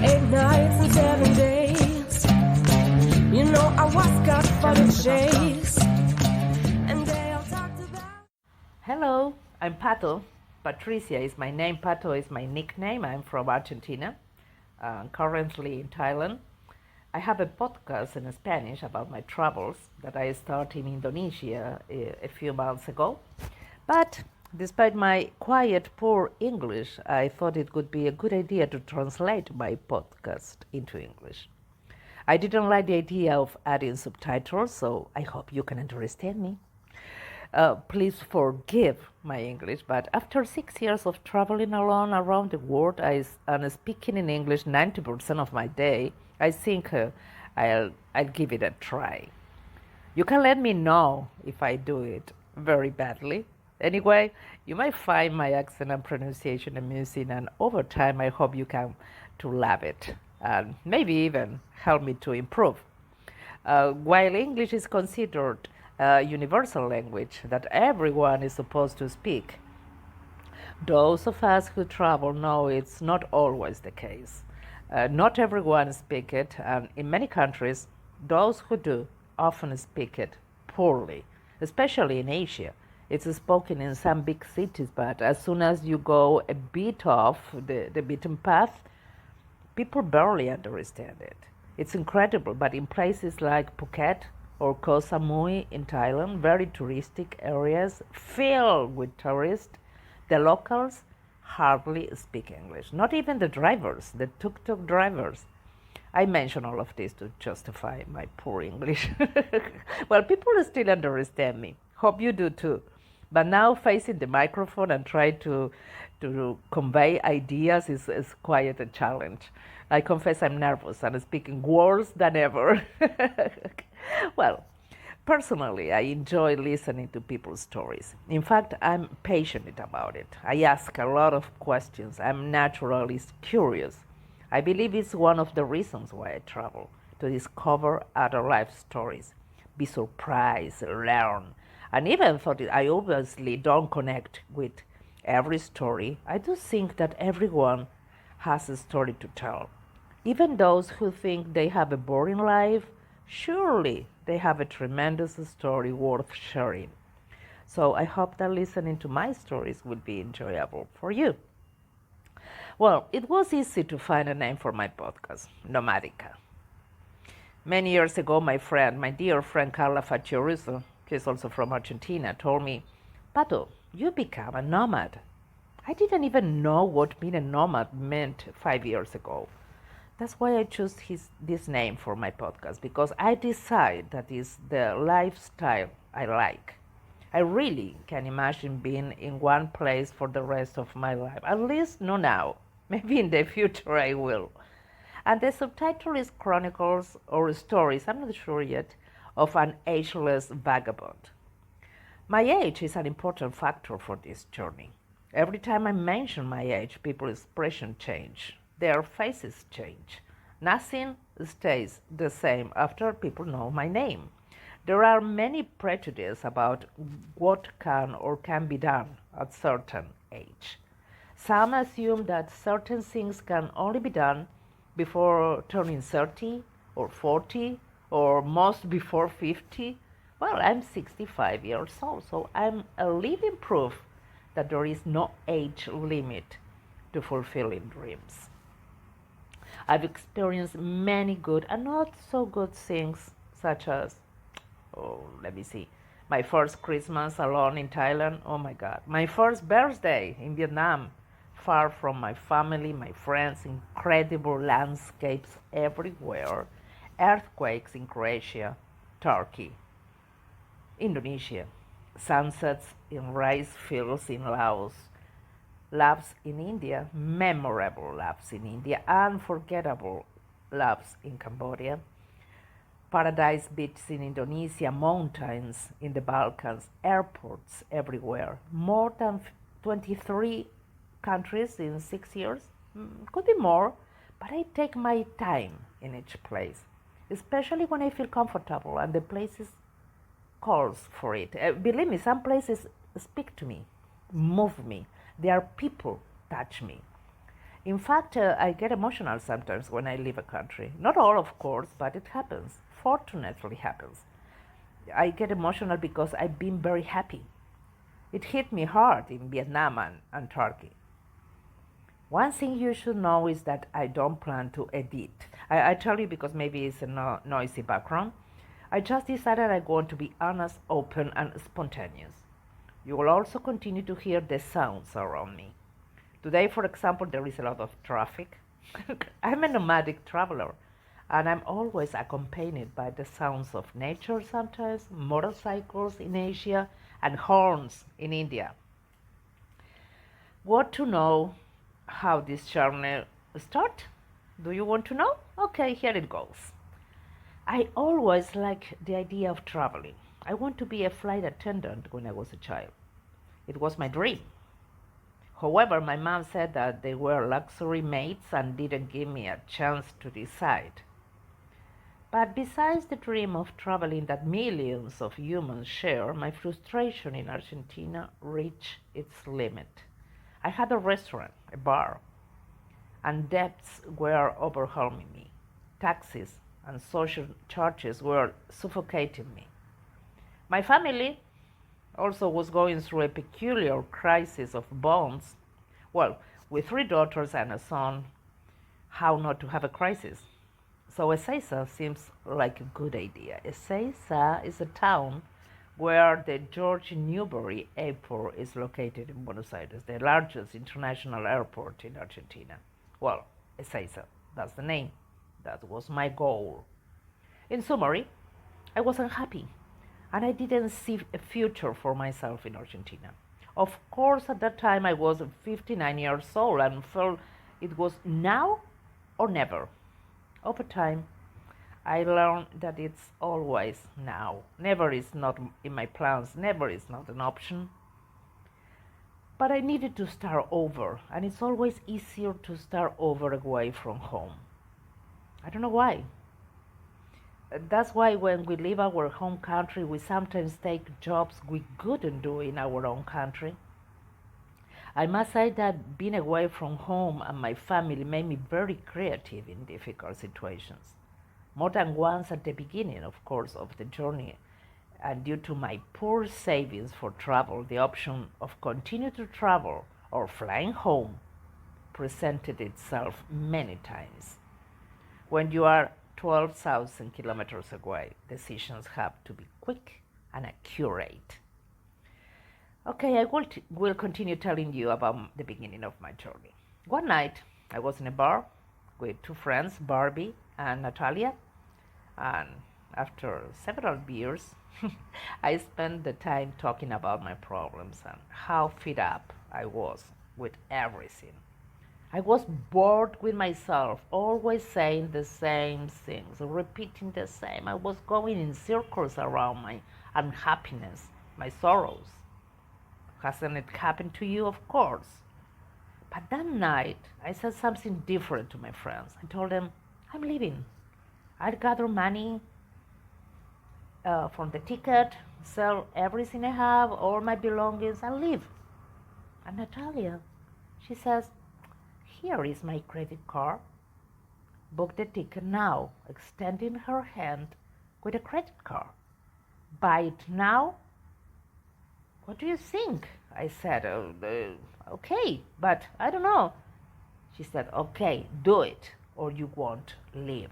8 nights and 7 days. You know I was cut for the chase. And they all talked about. Hello, I'm Pato. Patricia is my name. Pato is my nickname. I'm from Argentina, currently in Thailand. I have a podcast in Spanish about my travels that I started in Indonesia a few months ago. But despite my quiet, poor English, I thought it would be a good idea to translate my podcast into English. I didn't like the idea of adding subtitles, so I hope you can understand me. Please forgive my English, but after 6 years of traveling alone around the world and speaking in English 90% of my day, I think I'll give it a try. You can let me know if I do it very badly. Anyway, you might find my accent and pronunciation amusing, and over time, I hope you can to love it and maybe even help me to improve. While English is considered a universal language that everyone is supposed to speak, those of us who travel know it's not always the case. Not everyone speaks it, and in many countries, those who do often speak it poorly, especially in Asia. It's spoken in some big cities, but as soon as you go a bit off the beaten path, people barely understand it. It's incredible, but in places like Phuket or Koh Samui in Thailand, very touristic areas filled with tourists, the locals hardly speak English. Not even the drivers, the tuk-tuk drivers. I mention all of this to justify my poor English. Well, people still understand me. Hope you do too. But now facing the microphone and trying to convey ideas is quite a challenge. I confess I'm nervous and speaking worse than ever. Well, personally, I enjoy listening to people's stories. In fact, I'm passionate about it. I ask a lot of questions. I'm naturally curious. I believe it's one of the reasons why I travel, to discover other life stories, be surprised, learn. And even though I obviously don't connect with every story, I do think that everyone has a story to tell. Even those who think they have a boring life, surely they have a tremendous story worth sharing. So I hope that listening to my stories will be enjoyable for you. Well, it was easy to find a name for my podcast, Nomadica. Many years ago, my dear friend Carla Facioruso, she's also from Argentina, told me, Pato, you become a nomad. I didn't even know what being a nomad meant 5 years ago. That's why I chose this name for my podcast, because I decide that is the lifestyle I like. I really can imagine being in one place for the rest of my life, at least not now. Maybe in the future I will. And the subtitle is Chronicles or Stories, I'm not sure yet, of an ageless vagabond. My age is an important factor for this journey. Every time I mention my age, people's expression change. Their faces change. Nothing stays the same after people know my name. There are many prejudices about what can or can be done at certain age. Some assume that certain things can only be done before turning 30 or 40 or most before 50. Well, I'm 65 years old, so I'm a living proof that there is no age limit to fulfilling dreams. I've experienced many good and not so good things, such as, my first Christmas alone in Thailand, oh my God. My first birthday in Vietnam, far from my family, my friends, incredible landscapes everywhere, earthquakes in Croatia, Turkey, Indonesia, sunsets in rice fields in Laos, loves in India, memorable loves in India, unforgettable loves in Cambodia, paradise beaches in Indonesia, mountains in the Balkans, airports everywhere, more than 23 countries in 6 years, could be more, but I take my time in each place, especially when I feel comfortable and the places calls for it. Believe me, some places speak to me, move me. Their people touch me. In fact, I get emotional sometimes when I leave a country. Not all, of course, but it happens. Fortunately, happens. I get emotional because I've been very happy. It hit me hard in Vietnam and Turkey. One thing you should know is that I don't plan to edit. I tell you because maybe it's a noisy background. I just decided I want to be honest, open, and spontaneous. You will also continue to hear the sounds around me. Today, for example, there is a lot of traffic. I'm a nomadic traveler, and I'm always accompanied by the sounds of nature sometimes, motorcycles in Asia, and horns in India. Want to know how this journey started? Do you want to know? Okay, here it goes. I always liked the idea of traveling. I want to be a flight attendant when I was a child. It was my dream. However, my mom said that they were luxury mates and didn't give me a chance to decide. But besides the dream of traveling that millions of humans share, my frustration in Argentina reached its limit. I had a restaurant, a bar, and debts were overwhelming me. Taxes and social charges were suffocating me. My family also was going through a peculiar crisis of bonds. Well, with 3 daughters and a son, how not to have a crisis? So Ezeiza seems like a good idea. Ezeiza is a town where the George Newbery Airport is located in Buenos Aires, the largest international airport in Argentina. Well, Ezeiza, that's the name. That was my goal. In summary, I was unhappy and I didn't see a future for myself in Argentina. Of course, at that time I was 59 years old and felt it was now or never. Over time, I learned that it's always now. Never is not in my plans, never is not an option. But I needed to start over, and it's always easier to start over away from home. I don't know why. That's why when we leave our home country, we sometimes take jobs we couldn't do in our own country. I must say that being away from home and my family made me very creative in difficult situations. More than once at the beginning, of course, of the journey, and due to my poor savings for travel, the option of continue to travel or flying home presented itself many times. When you are 12,000 kilometers away, decisions have to be quick and accurate. Okay, I will continue telling you about the beginning of my journey. One night, I was in a bar with 2 friends, Barbie and Natalia, and after several beers, I spent the time talking about my problems and how fed up I was with everything. I was bored with myself, always saying the same things, repeating the same. I was going in circles around my unhappiness, my sorrows. Hasn't it happened to you? Of course. But that night, I said something different to my friends. I told them, I'm leaving. I'd gather money from the ticket, sell everything I have, all my belongings, and leave. And Natalia, she says, here is my credit card. Book the ticket now, extending her hand with a credit card. Buy it now. What do you think? I said, okay, but I don't know. She said, okay, do it or you won't leave.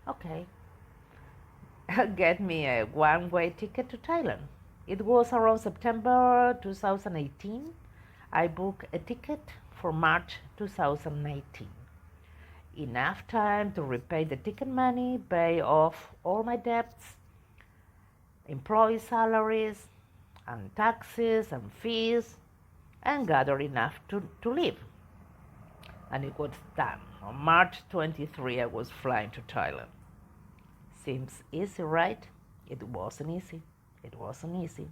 Okay. Get me a one-way ticket to Thailand. It was around September 2018. I booked a ticket for March 2019. Enough time to repay the ticket money, pay off all my debts, employee salaries, and taxes and fees, and gather enough to leave. And it was done. On March 23, I was flying to Thailand. Seems easy, right? It wasn't easy. It wasn't easy.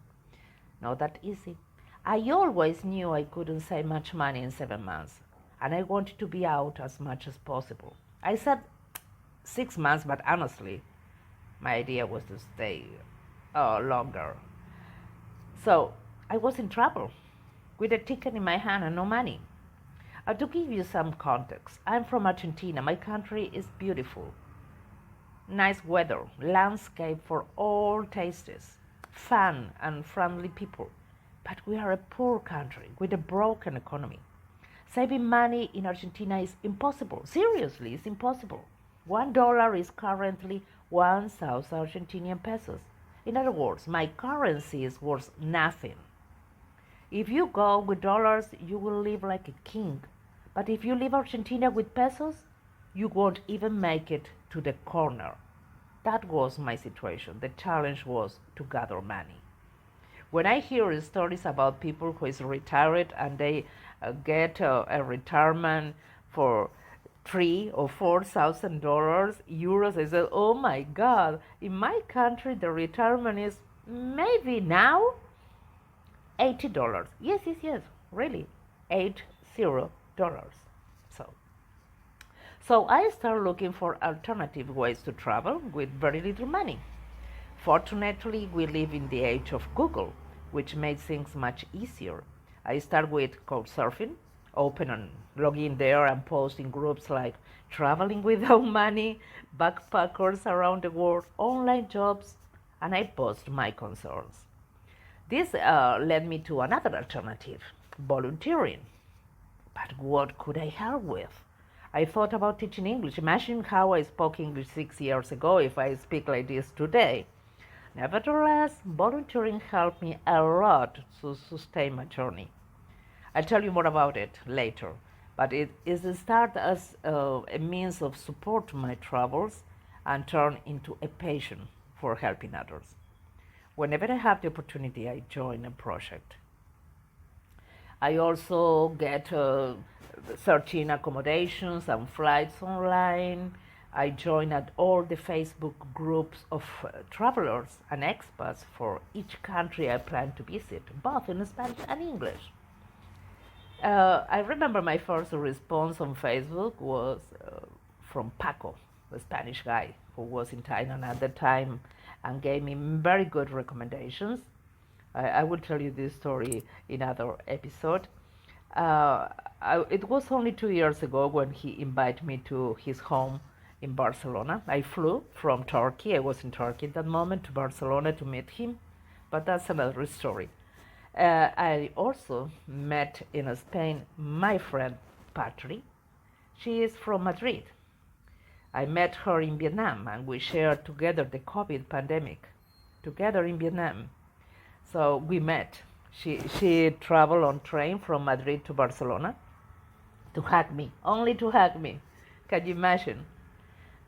Not that easy. I always knew I couldn't save much money in 7 months, and I wanted to be out as much as possible. I said 6 months, but honestly, my idea was to stay longer. So I was in trouble with a ticket in my hand and no money. To give you some context, I'm from Argentina. My country is beautiful. Nice weather, landscape for all tastes, fun and friendly people. But we are a poor country with a broken economy. Saving money in Argentina is impossible. Seriously, it's impossible. $1 is currently 1,000 Argentinian pesos. In other words, my currency is worth nothing. If you go with dollars, you will live like a king. But if you leave Argentina with pesos, you won't even make it to the corner. That was my situation. The challenge was to gather money. When I hear stories about people who is retired and they get a retirement for $3,000 or $4,000 euros, I said, "Oh my God! In my country, the retirement is maybe now $80. Yes, yes, yes, really, $80. So, so I started looking for alternative ways to travel with very little money. Fortunately, we live in the age of Google, which made things much easier. I start with Couchsurfing, open and log in there and post in groups like traveling without money, backpackers around the world, online jobs, and I post my concerns. This led me to another alternative, volunteering. But what could I help with? I thought about teaching English. Imagine how I spoke English 6 years ago if I speak like this today. Nevertheless, volunteering helped me a lot to sustain my journey. I'll tell you more about it later, but it is started as a means of support to my travels and turned into a passion for helping others. Whenever I have the opportunity, I join a project. I also get searching accommodations and flights online. I join at all the Facebook groups of travelers and expats for each country I plan to visit, both in Spanish and English. I remember my first response on Facebook was from Paco, the Spanish guy who was in Thailand at the time and gave me very good recommendations. I will tell you this story in another episode. It was only 2 years ago when he invited me to his home in Barcelona. I flew from Turkey. I was in Turkey at that moment to Barcelona to meet him, but that's another story. I also met in Spain my friend Patri. She is from Madrid. I met her in Vietnam and we shared together the COVID pandemic together in Vietnam. So we met. She traveled on train from Madrid to Barcelona to hug me, only to hug me. Can you imagine?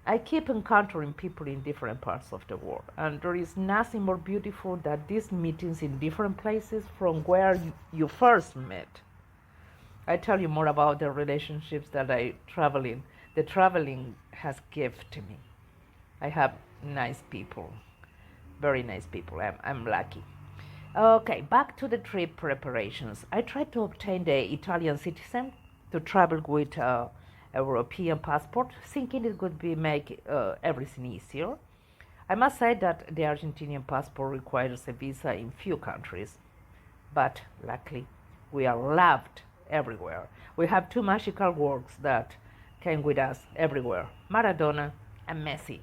I keep encountering people in different parts of the world, and there is nothing more beautiful than these meetings in different places from where you first met. I tell you more about the relationships that the traveling has given to me. I have nice people, very nice people. I'm lucky. Okay, back to the trip preparations. I tried to obtain the Italian citizen to travel with European passport, thinking it would make everything easier. I must say that the Argentinian passport requires a visa in few countries, but luckily we are loved everywhere. We have two magical words that came with us everywhere, Maradona and Messi.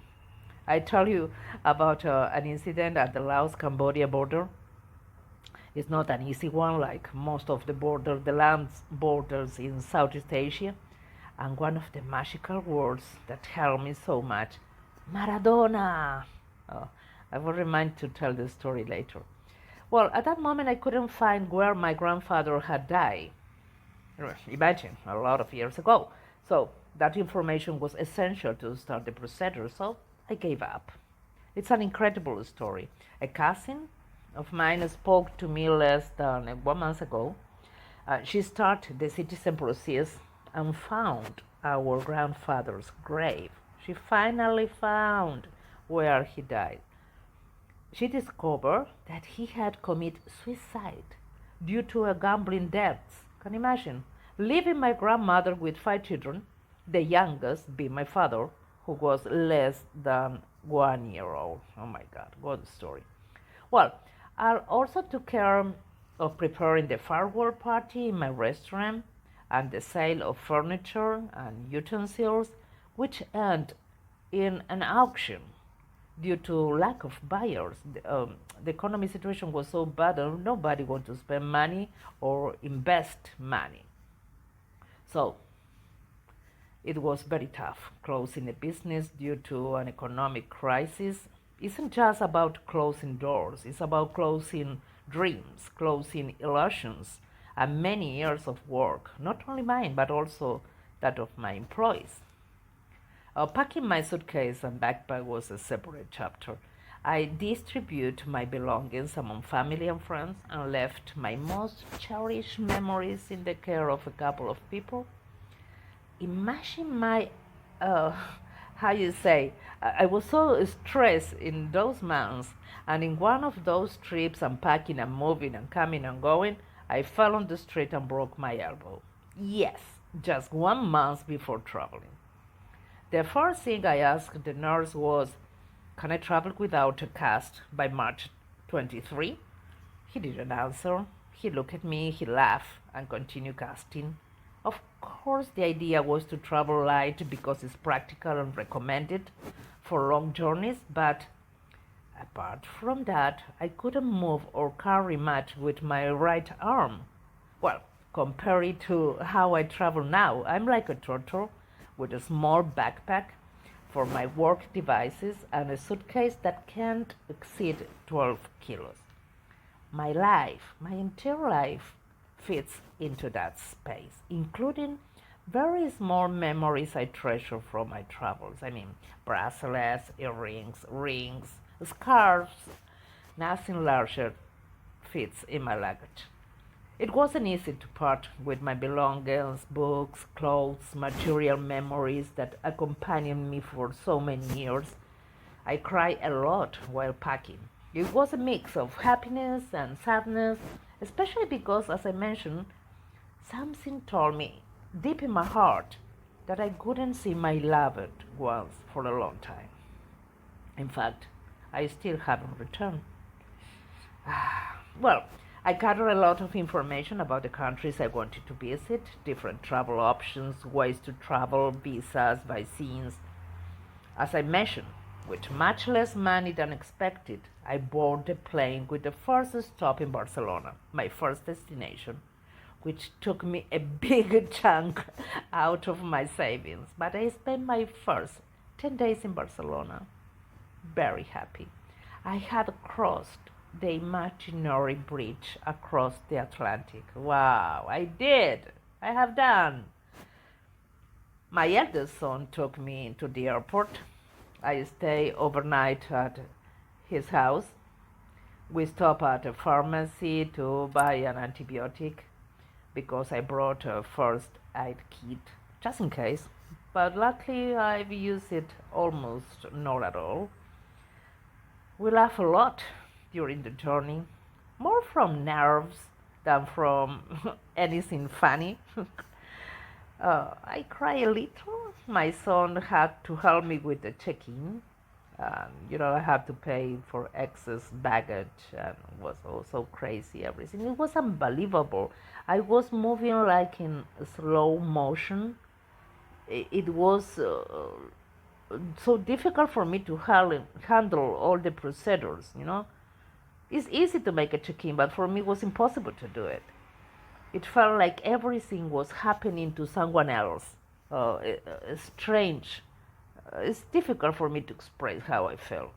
I tell you about an incident at the Laos-Cambodia border. It's not an easy one like most of the land borders in Southeast Asia. And one of the magical words that helped me so much, Maradona. Oh, I will remind to tell the story later. Well, at that moment I couldn't find where my grandfather had died. Imagine, a lot of years ago. So that information was essential to start the procedure, so I gave up. It's an incredible story. A cousin of mine spoke to me less than 1 month ago. She started the citizen process and found our grandfather's grave. She finally found where he died. She discovered that he had committed suicide due to a gambling debts. Can you imagine? Leaving my grandmother with 5 children, the youngest being my father, who was less than 1 year old. Oh my God, what a story. Well, I also took care of preparing the farewell party in my restaurant. and the sale of furniture and utensils, which end in an auction due to lack of buyers. The economy situation was so bad that nobody wanted to spend money or invest money. So it was very tough. Closing a business due to an economic crisis isn't just about closing doors, it's about closing dreams, closing illusions, and many years of work, not only mine, but also that of my employees. Packing my suitcase and backpack was a separate chapter. I distribute my belongings among family and friends and left my most cherished memories in the care of a couple of people. Imagine my, uh, how you say, I was so stressed in those months, and in one of those trips, unpacking and moving and coming and going, I fell on the street and broke my elbow. Yes, just 1 month before traveling. The first thing I asked the nurse was, can I travel without a cast by March 23? He didn't answer. He looked at me, he laughed, and continued casting. Of course, the idea was to travel light because it's practical and recommended for long journeys, but apart from that, I couldn't move or carry much with my right arm. Well, compared to how I travel now, I'm like a turtle with a small backpack for my work devices and a suitcase that can't exceed 12 kilos. My life, my entire life, fits into that space, including very small memories I treasure from my travels. I mean, bracelets, earrings, rings, scarves. Nothing larger fits in my luggage. It wasn't easy to part with my belongings, books, clothes, material memories that accompanied me for so many years. I cried a lot while packing. It was a mix of happiness and sadness, especially because, as I mentioned, something told me deep in my heart that I couldn't see my loved ones for a long time. In fact, I still haven't returned. Well, I gathered a lot of information about the countries I wanted to visit, different travel options, ways to travel, visas, vaccines. As I mentioned, with much less money than expected, I boarded the plane with the first stop in Barcelona, my first destination, which took me a big chunk out of my savings. But I spent my first 10 days in Barcelona very happy. I had crossed the imaginary bridge across the Atlantic. Wow, I did! I have done! My eldest son took me to the airport. I stayed overnight at his house. We stopped at a pharmacy to buy an antibiotic because I brought a first aid kit just in case. But luckily, I've used it almost not at all. We laughed a lot during the journey, more from nerves than from anything funny. I cried a little. My son had to help me with the check-in. I had to pay for excess baggage and it was also crazy everything. It was unbelievable. I was moving like in slow motion. It was so difficult for me to handle all the procedures. It's easy to make a check-in, but for me it was impossible to do it. It felt like everything was happening to someone else. Strange. It's difficult for me to express how I felt.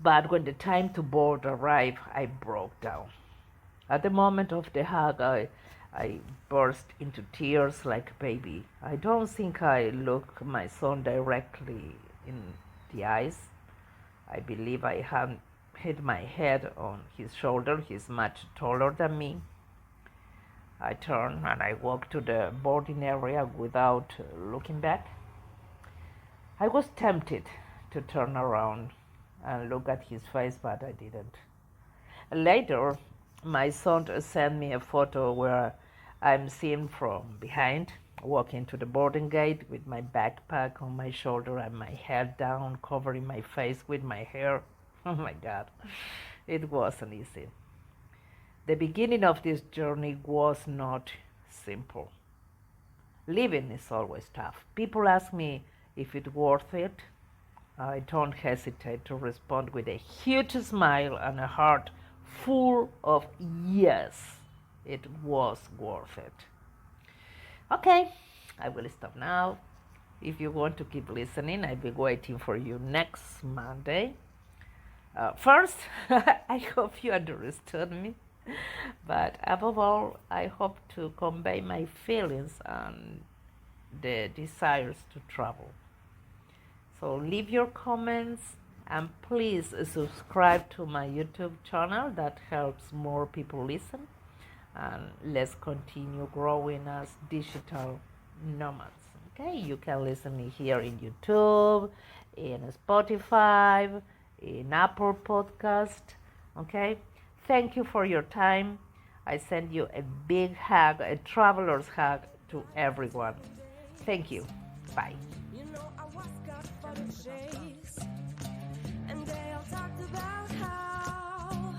But when the time to board arrived, I broke down. At the moment of the hug, I burst into tears like a baby. I don't think I looked my son directly in the eyes. I believe I had hit my head on his shoulder. He's much taller than me. I turned and I walked to the boarding area without looking back. I was tempted to turn around and look at his face, but I didn't. Later, my son sent me a photo where I'm seen from behind, walking to the boarding gate with my backpack on my shoulder and my head down, covering my face with my hair. Oh my God, it wasn't easy. The beginning of this journey was not simple. Living is always tough. People ask me if it's worth it. I don't hesitate to respond with a huge smile and a heart full of yes, it was worth it. Okay, I will stop now. If you want to keep listening, I'll be waiting for you next Monday. First, I hope you understood me, but above all, I hope to convey my feelings and the desires to travel. So leave your comments and please subscribe to my YouTube channel. That helps more people listen. And let's continue growing as digital nomads. Okay, you can listen me here in YouTube, in Spotify, in Apple Podcast. Okay, thank you for your time. I send you a big hug, a traveler's hug to everyone. Thank you. Bye. You know I was cut for the chase, and they all talked about how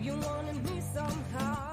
you wanted me somehow.